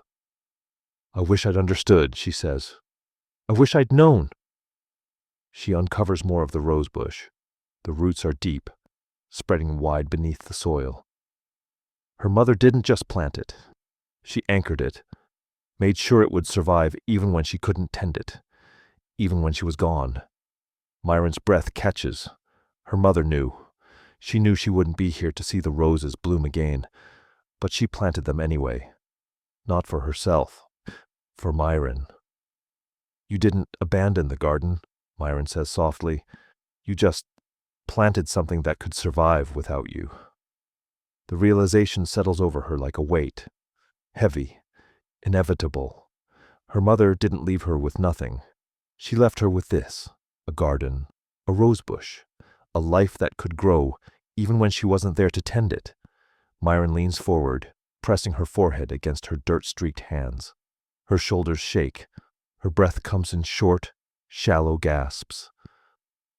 "I wish I'd understood," she says. "I wish I'd known." She uncovers more of the rosebush. The roots are deep, spreading wide beneath the soil. Her mother didn't just plant it. She anchored it, made sure it would survive even when she couldn't tend it, even when she was gone. Myron's breath catches. Her mother knew. She knew she wouldn't be here to see the roses bloom again, but she planted them anyway. Not for herself, for Myron. "You didn't abandon the garden," Myron says softly. "You just planted something that could survive without you." The realization settles over her like a weight, heavy, inevitable. Her mother didn't leave her with nothing. She left her with this, a garden, a rosebush, a life that could grow even when she wasn't there to tend it. Myron leans forward, pressing her forehead against her dirt-streaked hands. Her shoulders shake. Her breath comes in short, shallow gasps.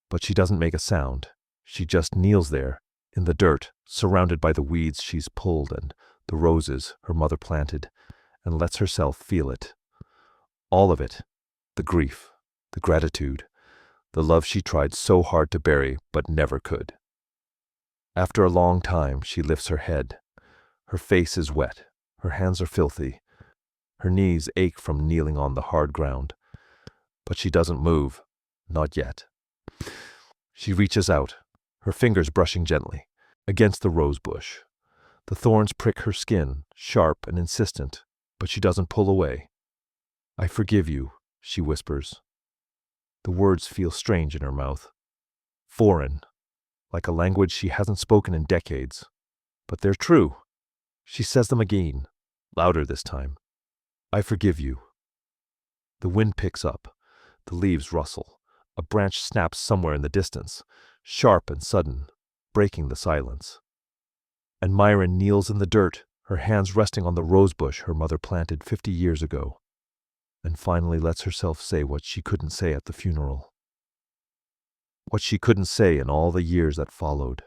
But she doesn't make a sound. She just kneels there, in the dirt, surrounded by the weeds she's pulled and the roses her mother planted, and lets herself feel it. All of it. The grief, the gratitude, the love she tried so hard to bury but never could. After a long time, she lifts her head. Her face is wet. Her hands are filthy. Her knees ache from kneeling on the hard ground. But she doesn't move. Not yet. She reaches out, her fingers brushing gently, against the rosebush. The thorns prick her skin, sharp and insistent, but she doesn't pull away. "I forgive you," she whispers. The words feel strange in her mouth. Foreign, like a language she hasn't spoken in decades. But they're true. She says them again, louder this time. I forgive you. The wind picks up. The leaves rustle. A branch snaps somewhere in the distance, sharp and sudden, breaking the silence. And Myron kneels in the dirt, her hands resting on the rose bush her mother planted 50 years ago, and finally lets herself say what she couldn't say at the funeral. What she couldn't say in all the years that followed.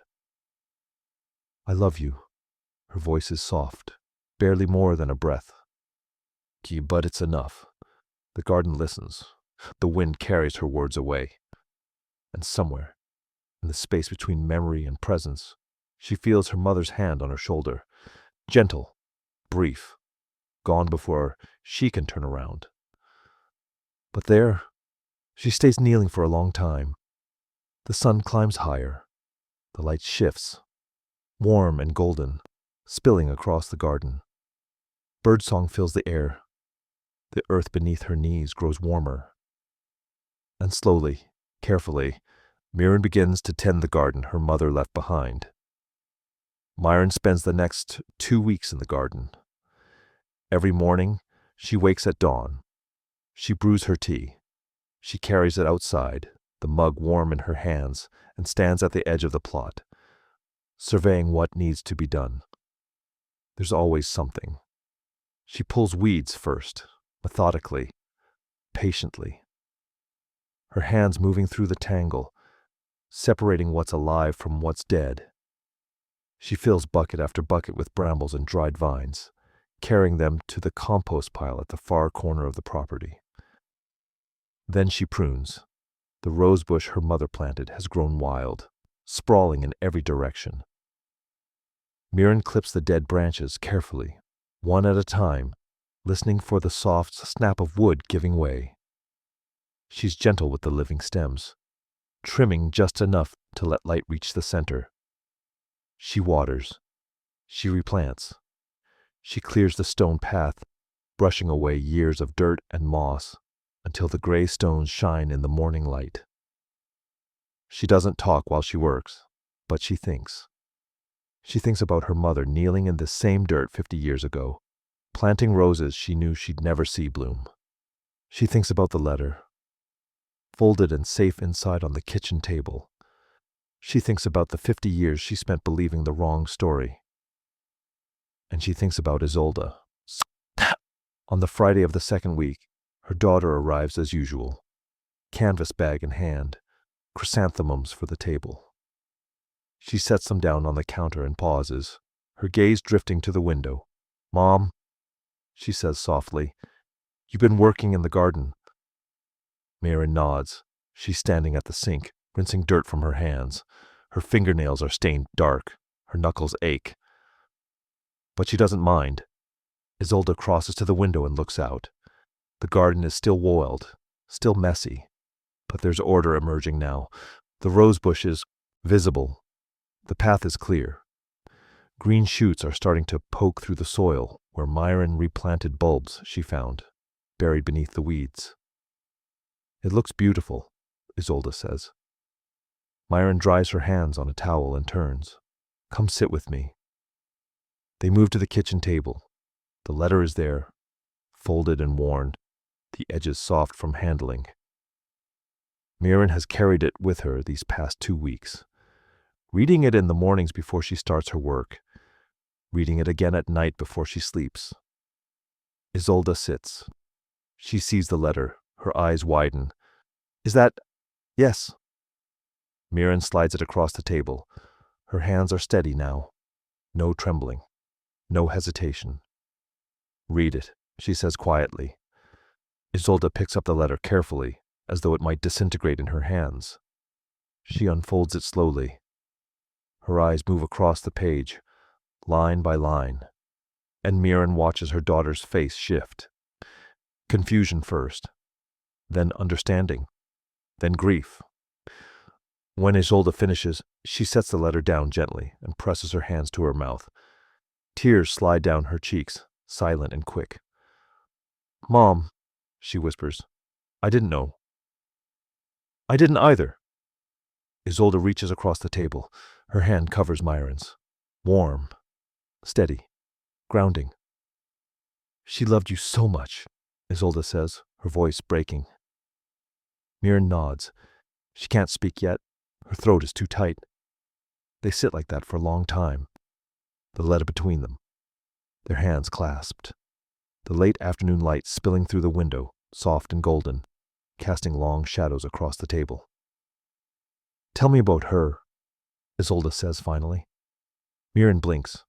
I love you. Her voice is soft, barely more than a breath. But it's enough. The garden listens. The wind carries her words away. And somewhere, in the space between memory and presence, she feels her mother's hand on her shoulder. Gentle, brief, gone before she can turn around. But there, she stays kneeling for a long time. The sun climbs higher. The light shifts, warm and golden, spilling across the garden. Birdsong fills the air. The earth beneath her knees grows warmer. And slowly, carefully, Myron begins to tend the garden her mother left behind. Myron spends the next 2 weeks in the garden. Every morning, she wakes at dawn. She brews her tea. She carries it outside, the mug warm in her hands, and stands at the edge of the plot, surveying what needs to be done. There's always something. She pulls weeds first, methodically, patiently. Her hands moving through the tangle, separating what's alive from what's dead. She fills bucket after bucket with brambles and dried vines, carrying them to the compost pile at the far corner of the property. Then she prunes. The rosebush her mother planted has grown wild, sprawling in every direction. Myron clips the dead branches carefully, one at a time, listening for the soft snap of wood giving way. She's gentle with the living stems, trimming just enough to let light reach the center. She waters. She replants. She clears the stone path, brushing away years of dirt and moss until the gray stones shine in the morning light. She doesn't talk while she works, but she thinks. She thinks about her mother kneeling in the same dirt 50 years ago, planting roses she knew she'd never see bloom. She thinks about the letter, folded and safe inside on the kitchen table. She thinks about the 50 years she spent believing the wrong story. And she thinks about Isolde. On the Friday of the second week, her daughter arrives as usual, canvas bag in hand, chrysanthemums for the table. She sets them down on the counter and pauses, her gaze drifting to the window. "Mom," she says softly, "you've been working in the garden." Myron nods. She's standing at the sink, rinsing dirt from her hands. Her fingernails are stained dark. Her knuckles ache. But she doesn't mind. Isolde crosses to the window and looks out. The garden is still wild, still messy, but there's order emerging now. The rosebush is visible. The path is clear. Green shoots are starting to poke through the soil where Myron replanted bulbs she found, buried beneath the weeds. "It looks beautiful," Isolde says. Myron dries her hands on a towel and turns. "Come sit with me." They move to the kitchen table. The letter is there, folded and worn, the edges soft from handling. Myron has carried it with her these past 2 weeks, reading it in the mornings before she starts her work, reading it again at night before she sleeps. Isolde sits. She sees the letter, her eyes widen. "Is that—" "Yes." Myron slides it across the table. Her hands are steady now. No trembling. No hesitation. "Read it," she says quietly. Isolde picks up the letter carefully, as though it might disintegrate in her hands. She unfolds it slowly. Her eyes move across the page, line by line, and Myron watches her daughter's face shift. Confusion first, then understanding, then grief. When Isolde finishes, she sets the letter down gently and presses her hands to her mouth. Tears slide down her cheeks, silent and quick. "Mom," she whispers, "I didn't know." "I didn't either." Isolde reaches across the table. Her hand covers Myron's. Warm, steady, grounding. She loved you so much, Isolde says, her voice breaking. Mirren nods. She can't speak yet. Her throat is too tight. They sit like that for a long time, the letter between them, their hands clasped, the late afternoon light spilling through the window, soft and golden, casting long shadows across the table. Tell me about her, Isolde says finally. Mirren blinks.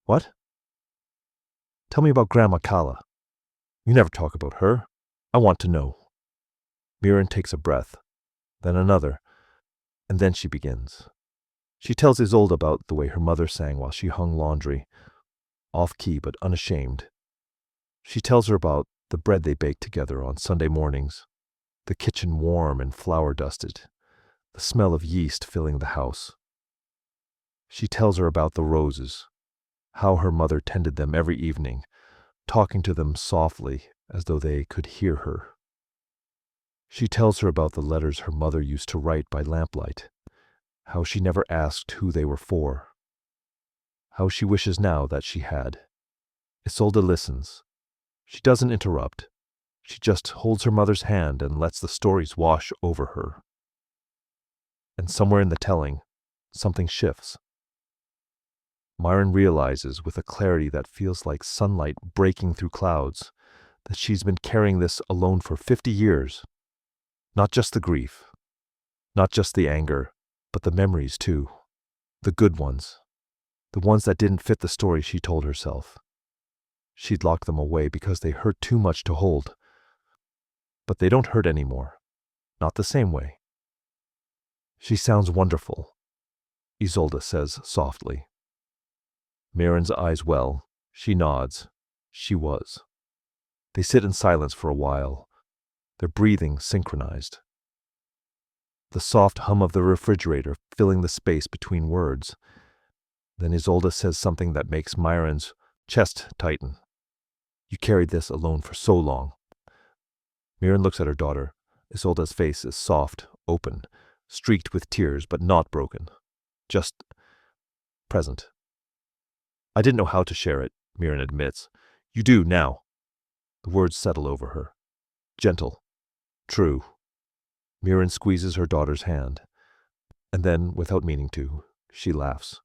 What? Tell me about Grandma Kala. You never talk about her. I want to know. Mirren takes a breath, then another, and then she begins. She tells Isolde about the way her mother sang while she hung laundry, off-key but unashamed. She tells her about the bread they baked together on Sunday mornings, the kitchen warm and flour-dusted, the smell of yeast filling the house. She tells her about the roses, how her mother tended them every evening, talking to them softly as though they could hear her. She tells her about the letters her mother used to write by lamplight, how she never asked who they were for, how she wishes now that she had. Isolde listens. She doesn't interrupt. She just holds her mother's hand and lets the stories wash over her. And somewhere in the telling, something shifts. Myron realizes with a clarity that feels like sunlight breaking through clouds that she's been carrying this alone for 50 years. Not just the grief, not just the anger, but the memories too. The good ones. The ones that didn't fit the story she told herself. She'd locked them away because they hurt too much to hold. But they don't hurt anymore. Not the same way. She sounds wonderful, Isolde says softly. Mirren's eyes well. She nods. She was. They sit in silence for a while, their breathing synchronized. The soft hum of the refrigerator filling the space between words. Then Isolde says something that makes Myron's chest tighten. You carried this alone for so long. Mirren looks at her daughter. Isolde's face is soft, open, streaked with tears, but not broken. Just present. I didn't know how to share it, Mirren admits. You do now. The words settle over her. Gentle. True. Mirren squeezes her daughter's hand. And then, without meaning to, she laughs.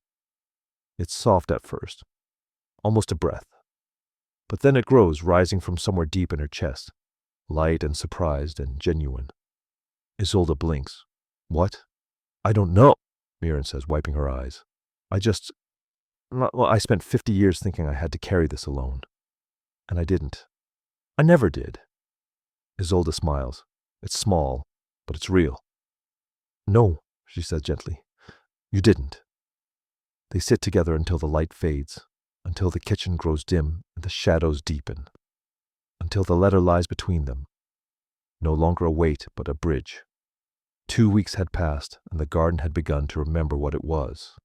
It's soft at first. Almost a breath. But then it grows, rising from somewhere deep in her chest. Light and surprised and genuine. Isolde blinks. What? I don't know, Mirren says, wiping her eyes. I spent 50 years thinking I had to carry this alone. And I didn't. I never did. Isolde smiles. It's small, but it's real. No, she says gently. You didn't. They sit together until the light fades, until the kitchen grows dim and the shadows deepen, until the letter lies between them. No longer a weight, but a bridge. 2 weeks had passed, and the garden had begun to remember what it was,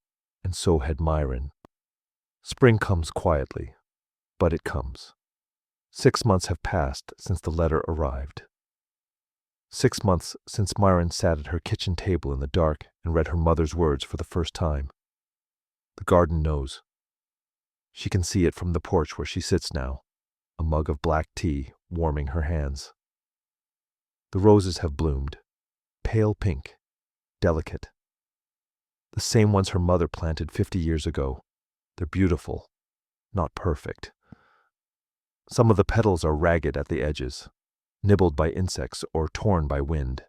and so had Myron. Spring comes quietly, but it comes. 6 months have passed since the letter arrived. 6 months since Myron sat at her kitchen table in the dark and read her mother's words for the first time. The garden knows. She can see it from the porch where she sits now, a mug of black tea warming her hands. The roses have bloomed, pale pink, delicate. The same ones her mother planted 50 years ago. They're beautiful, not perfect. Some of the petals are ragged at the edges, nibbled by insects or torn by wind.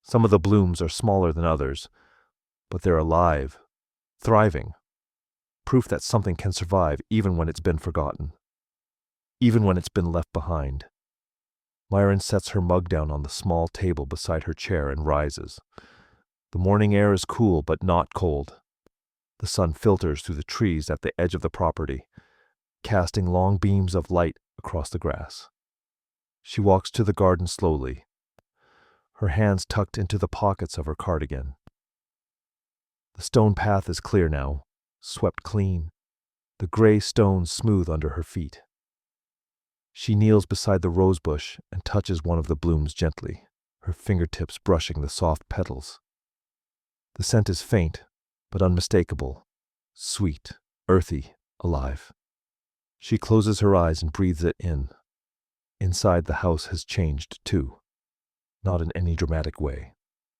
Some of the blooms are smaller than others, but they're alive, thriving. Proof that something can survive even when it's been forgotten, even when it's been left behind. Myron sets her mug down on the small table beside her chair and rises. The morning air is cool but not cold. The sun filters through the trees at the edge of the property, casting long beams of light across the grass. She walks to the garden slowly, her hands tucked into the pockets of her cardigan. The stone path is clear now, swept clean, the gray stones smooth under her feet. She kneels beside the rose bush and touches one of the blooms gently, her fingertips brushing the soft petals. The scent is faint, but unmistakable, sweet, earthy, alive. She closes her eyes and breathes it in. Inside, the house has changed too. Not in any dramatic way,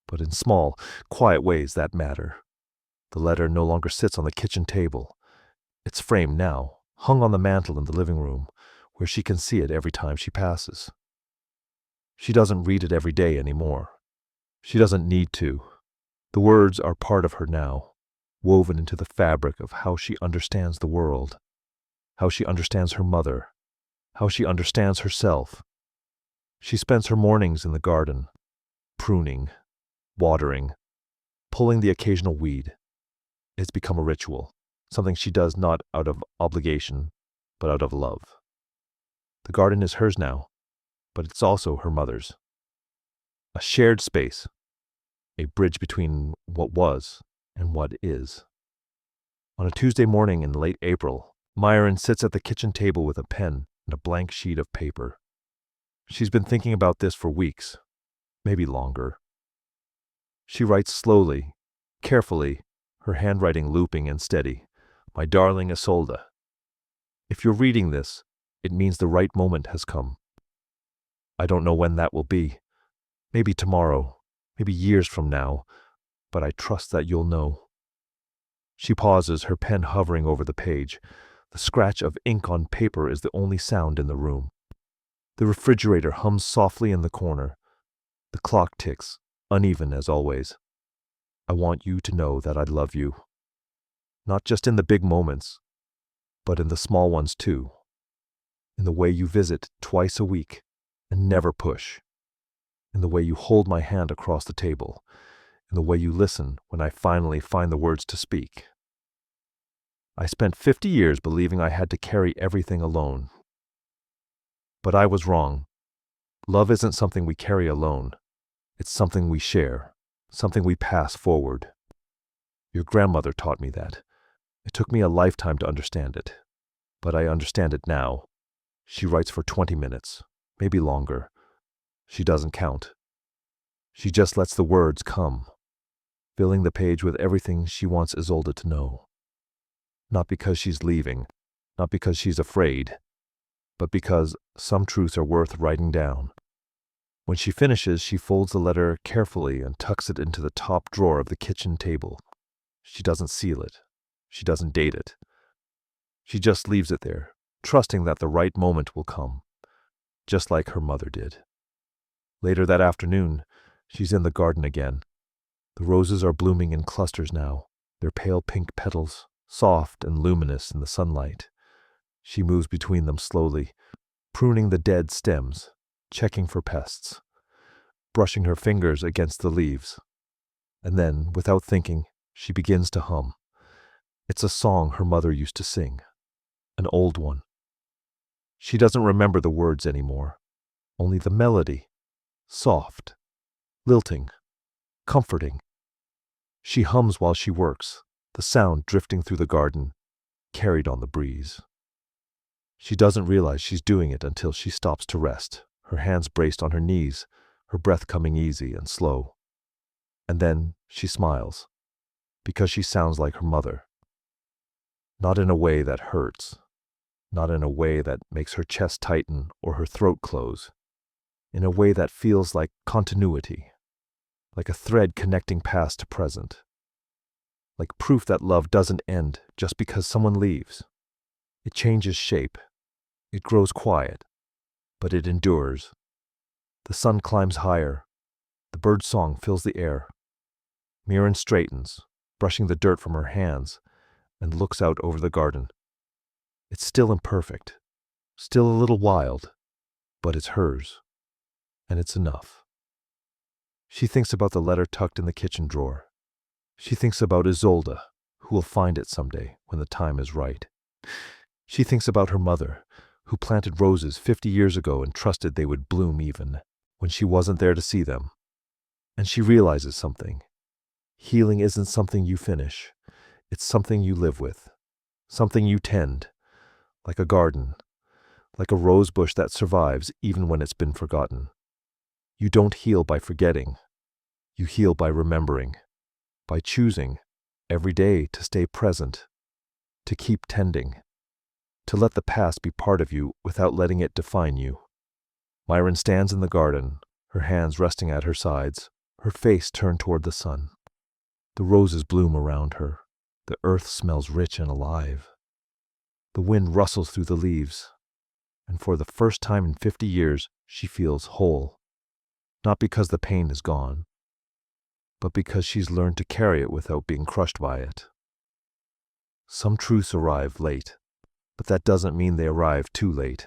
but in small, quiet ways that matter. The letter no longer sits on the kitchen table. It's framed now, hung on the mantel in the living room, where she can see it every time she passes. She doesn't read it every day anymore. She doesn't need to. The words are part of her now, woven into the fabric of how she understands the world, how she understands her mother, how she understands herself. She spends her mornings in the garden, pruning, watering, pulling the occasional weed. It's become a ritual, something she does not out of obligation, but out of love. The garden is hers now, but it's also her mother's. A shared space, a bridge between what was and what is. On a Tuesday morning in late April, Myron sits at the kitchen table with a pen and a blank sheet of paper. She's been thinking about this for weeks, maybe longer. She writes slowly, carefully, her handwriting looping and steady. My darling Isolde. If you're reading this, it means the right moment has come. I don't know when that will be. Maybe tomorrow, maybe years from now, but I trust that you'll know. She pauses, her pen hovering over the page. The scratch of ink on paper is the only sound in the room. The refrigerator hums softly in the corner. The clock ticks, uneven as always. I want you to know that I love you. Not just in the big moments, but in the small ones too. In the way you visit twice a week and never push. In the way you hold my hand across the table. In the way you listen when I finally find the words to speak. I spent 50 years believing I had to carry everything alone. But I was wrong. Love isn't something we carry alone. It's something we share, something we pass forward. Your grandmother taught me that. It took me a lifetime to understand it. But I understand it now. She writes for 20 minutes, maybe longer. She doesn't count. She just lets the words come, filling the page with everything she wants Isolde to know. Not because she's leaving, not because she's afraid, but because some truths are worth writing down. When she finishes, she folds the letter carefully and tucks it into the top drawer of the kitchen table. She doesn't seal it. She doesn't date it. She just leaves it there, trusting that the right moment will come, just like her mother did. Later that afternoon, she's in the garden again. The roses are blooming in clusters now, their pale pink petals, soft and luminous in the sunlight. She moves between them slowly, pruning the dead stems, checking for pests, brushing her fingers against the leaves. And then, without thinking, she begins to hum. It's a song her mother used to sing, an old one. She doesn't remember the words anymore, only the melody, soft, lilting, comforting. She hums while she works, the sound drifting through the garden, carried on the breeze. She doesn't realize she's doing it until she stops to rest, her hands braced on her knees, her breath coming easy and slow. And then she smiles, because she sounds like her mother. Not in a way that hurts, not in a way that makes her chest tighten or her throat close, in a way that feels like continuity, like a thread connecting past to present, like proof that love doesn't end just because someone leaves. It changes shape, it grows quiet, but it endures. The sun climbs higher, the bird's song fills the air. Myron straightens, brushing the dirt from her hands, and looks out over the garden. It's still imperfect, still a little wild, but it's hers, and it's enough. She thinks about the letter tucked in the kitchen drawer. She thinks about Isolde, who will find it someday when the time is right. She thinks about her mother, who planted roses 50 years ago and trusted they would bloom even when she wasn't there to see them. And she realizes something. Healing isn't something you finish. It's something you live with, something you tend, like a garden, like a rose bush that survives even when it's been forgotten. You don't heal by forgetting. You heal by remembering, by choosing every day to stay present, to keep tending. to let the past be part of you without letting it define you. Myron stands in the garden, her hands resting at her sides, her face turned toward the sun. The roses bloom around her. The earth smells rich and alive. The wind rustles through the leaves, and for the first time in 50 years, she feels whole. Not because the pain is gone, but because she's learned to carry it without being crushed by it. Some truths arrive late, but that doesn't mean they arrive too late.